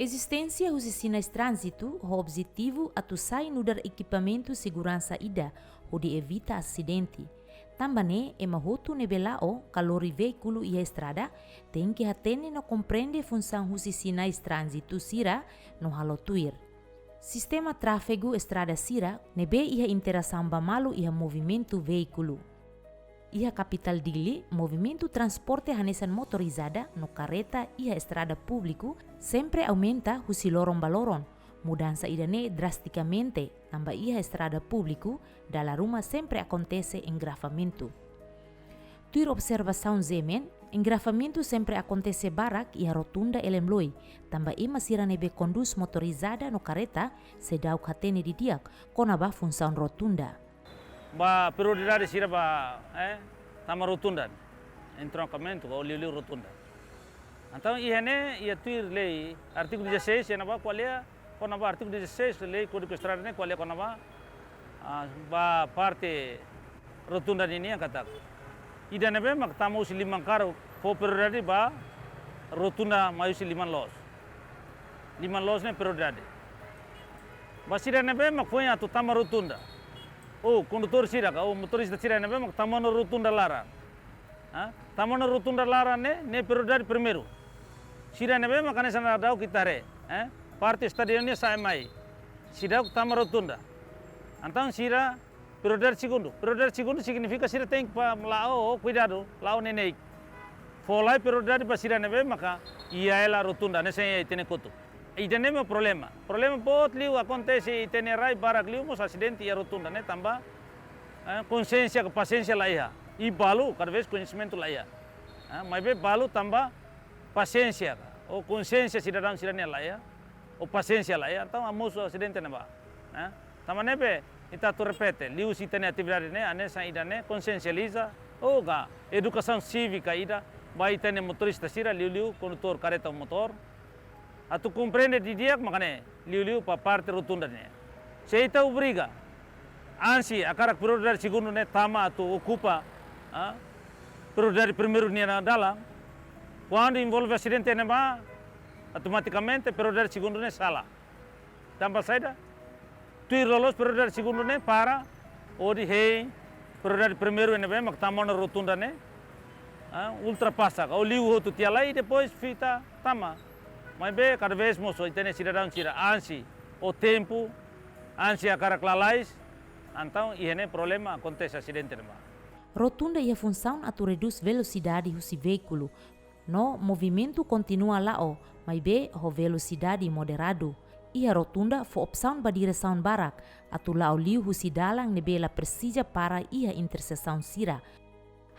Existência dos sinais trânsito, o objetivo é sair no dar equipamento segurança ida, onde evita acidente. Também é mahoto nebelao calor veículo e a estrada, tem que atender no compreende função dos sinais trânsito sira no halotuir. Sistema tráfego estrada sira nebe ia interação bamalo ia movimento veículo. Ia capital dili, movimento transporte hanesan motorizada no carreta ia estrada público sempre aumenta o lorong-baloron. Mudança idane drasticamente, também ia estrada público, dalam rumah sempre acontece engrafamento. Tuir observação zemen, engrafamento sempre acontece barak ia rotunda elemloi, também ia masira nebe conduz motorizada no carreta, sedau katene di diak, konaba função rotunda. Ba prioridade sira ba tama rotunda entroncamento ou liu rotunda. Então ia tuir lei artigo 16 ba qual é konaba artigo 16 lei Código Estrada ne qual é konaba ba parte rotunda ini kata. Ida nebe mak tamu si limang karo fo prioridade ba rotunda mayu si limang los ne prioridade. Ba sira nebe mak foi atu tama rotunda. Oh, condutor sira ka, motorista sira nebe mak tamana rotunda lara. Tamana rotunda lara ne prioridade primeiro. Sira nebe mak ane sana dau kita re, parte stadionnya sai mai. Sira tama rotunda. Então sira prioridade segundo. Prioridade segundo significa sira tem pa lao cuidado, lao nenei. Folai prioridade pa sira nebe maka ia ela rotunda ne sem tene koto. E tem nenhum problema. Problema pode liu acontece e tem rai barak liu mos acidente e rotunda né também consciência paciência lá ia e balu cada vez conhecimento lá ia mas be balu também paciência ou consciência cidadão cidadania lá ia ou paciência lá ia então amos acidente né ba também né be ita tu repete liu si tem atividade né anessa ida né consciencializa ou ga educação cívica ida vai ter motorista sira liu condutor careta motor atau compreende di dia makanya liu pa parte rotunda ne. Seita obriga ansi akarak prioridade segundo ne tama atau ocupa prioridade primeiro ne na dalam. Quando envolve acidente ne ba automaticamente prioridade segundo ne salah. Tambah saida tuir lolos prioridade segundo ne para odi hei prioridade primeiro ne ba mak tama na rotunda ne ultrapassa ou liu hotu tiala e depois fita tama. Mas bem, cada vez mais tem cidadão tira ansi o tempo, ansi a cara lalais, então e problema acontece acidente não. Rotunda ia função atu reduz velocidade do veículo. No movimento continua lá mas bem a velocidade moderado. Ia rotunda foi opção para direção barak, atu lá liu o dalang nebela precisa para ia interseção sira.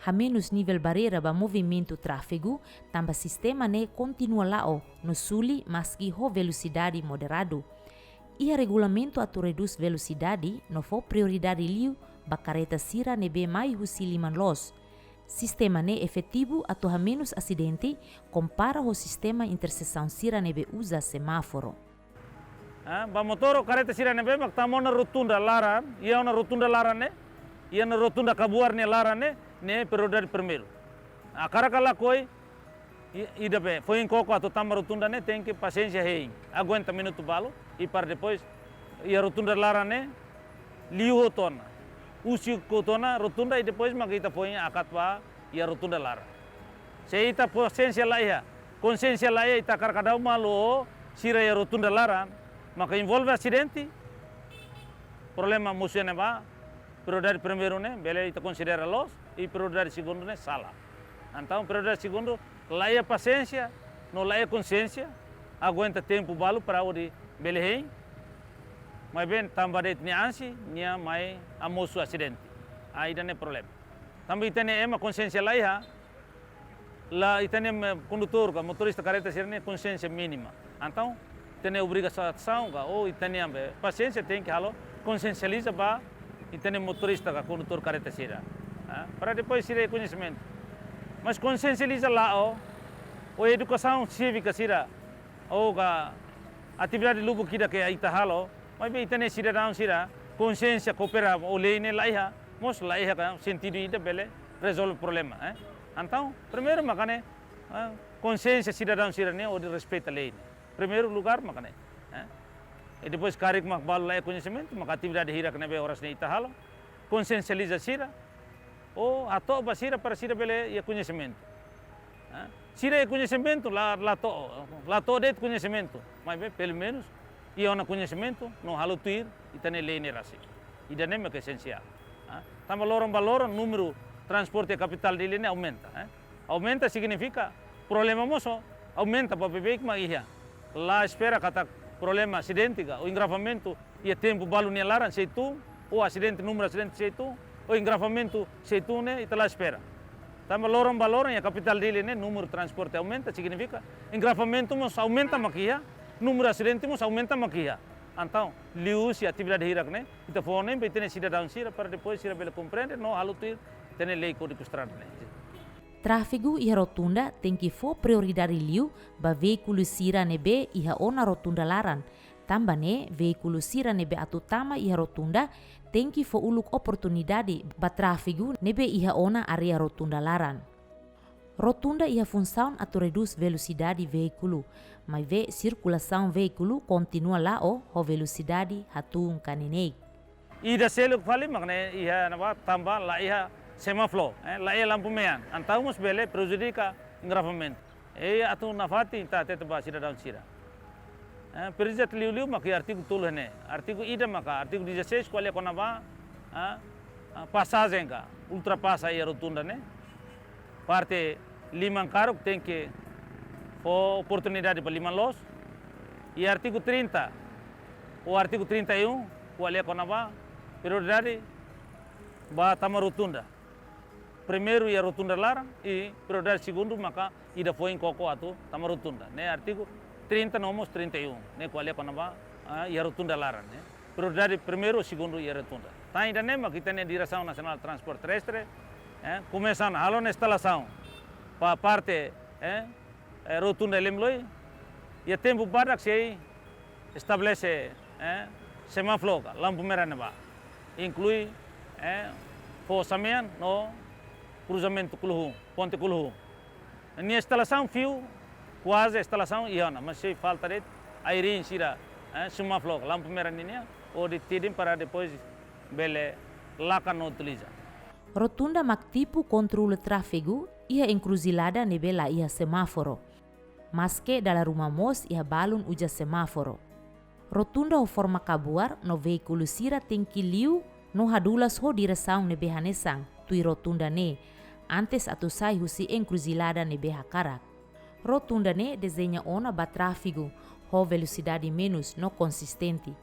A menos nível barreira para movimento tráfego, também sistema ne continua lá no suli maski ho velocidade moderado. E a regulamento atu reduz velocidade no for prioridade liu ba careta sira nebe mai husi liman los. Sistema ne efetivo atu a menos acidente compara o sistema interseção sira nebe usa semáforo. Ba motor careta sira nebe mak tamona rotunda laran, ia na rotunda laran ne, ia na rotunda kabuar ne laran ne prioridade primeiro. A cara kala koi ida be foi em coco atau tama rotunda ne tem que paciência rei. Aguenta minuto balo e para depois ia rotunda lara ne liu tona. Usi kotona rotunda e depois magita foi akat pa ia rotunda lara. Seita paciência lá ia. Consciência lá ia ita cara kadau malo sira ia rotunda lara maka envolve acidente. Problema musuh ne ba prioridade primeiro né, bele ita considera los e prioridade segundo né salah. Então prioridade segundo lá é paciência, não lá é consciência, aguenta tempo balo para o de bele hein. Mas bem também det ni ansi, nia mai amosu acidente. Aí não é problema. Também tem ema consciência lá lá tem condutor, motorista careta sirne consciência mínima. Então tem obrigação ou tem paciência tem que halo consciencializa ba e tem motorista, condutor careta sira. Para depois sira conhecimento. Mas consciencializa lá o educação cívica sira ou a atividade lubu kita que aí tá halo, mas bem tem cidadão sira consciência coopera o lei ne lá ia, mos lá ia kan sentido ida bele resolve problema. Então primeiro makane consciência cidadão sira ne o de respeito a lei. primeiro lugar makane. E depois carik mak balu lá conhecimento, mak atividade hira que nebe horas nem itahala, consciencializa sira, ou ato basira para sira bele ia conhecimento. Sira é conhecimento, lá to det conhecimento, mas bem, pelo menos ia ona conhecimento, não halo tuir e tane lei nerasi. E daí é que é essencial. Tamo valoram número transporte capital dele ne aumenta. Aumenta significa problema moço, aumenta para beber que magia. Lá espera kata problema acidente, o engravamento e tempo balu nelaran seitu, ou acidente número acidente seitu, o engravamento seitu ne e lá espera. Tamo valoram e a capital dele ne número transporte aumenta significa engravamento moço aumenta magia, número acidente moço aumenta magia. Então, liu se atividade hirak ne, kita fone be tene cidadão sira para depois sira bele compreender no halu tuir tene lei código estrada ne. Tráfego e a rotunda tem que for prioridade liu ba veículo sira nebe e a ona rotunda laran. Tambane veículo sira nebe atutama e a rotunda tem que for uluk oportunidade ba tráfego nebe e a ona area rotunda laran. Rotunda e a função atu reduz velocidade veículo, mas ve circulação veículo continua lá o velocidade hatung kanenei. E da selo fali makne iha naba tambah la iha semaflo, la iha lampu mean. Antaumus bele prejudica engravamento. Atu nafati ta teteba cidadão sira. Perizat liu maki artigo tul hene, artigo ida maka artigo 16 qual é konaba passagem ka ultrapassa a rotunda ne. Parte Liman Carok tem que oportunidade para Liman Los. E artigo 30, o artigo 31, qual é a conaba? Prioridade para tama rotunda. Primeiro ia rotunda lara e prioridade segundo maka ida foi em coco atu tama rotunda. Ne artigo 30 nomos 31, ne qual é a conaba? Ia rotunda lara. Ne prioridade primeiro segundo ia rotunda. Tá ainda nem maka kita ne Direção Nacional de Transporte Terrestre. Começando a instalação para a parte rotunda lemloi e tempo para que estabelece semáforo, lampu merah neba, inclui forçamento no cruzamento Kuluhu, ponte Kuluhu. Ini instalação fio quase instalação iana, mas se falta de airin sira semáforo, lampu merah ini ou de tidim para depois bele lakan no utiliza. Rotunda mak tipo controle tráfego ia encruzilhada nebela ia semáforo. Mas que dalam rumah mos ia balun uja semáforo. Rotunda o forma kabuar no veículo sira tem que liu no hadulas ho direção nebe hanesang tui rotunda ne antes atu sai husi encruzilhada nebe hakarak. Rotunda ne desenha ona ba tráfego ho velocidade menos no consistente.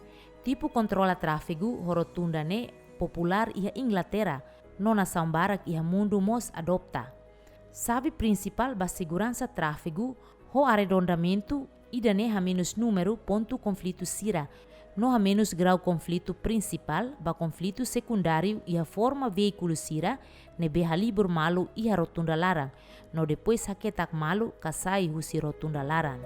Tipo controla tráfego ho rotunda ne popular ia Inglaterra. No nação barak e mundo mos adopta. Sabe principal ba segurança tráfego, ho arredondamento e dane ha menos número ponto conflito sira, no ha menos grau conflito principal ba conflito secundário e a forma veículo sira, nebe ha libur malu e a rotunda larang, no depois haketak malu kasai husi rotunda larang.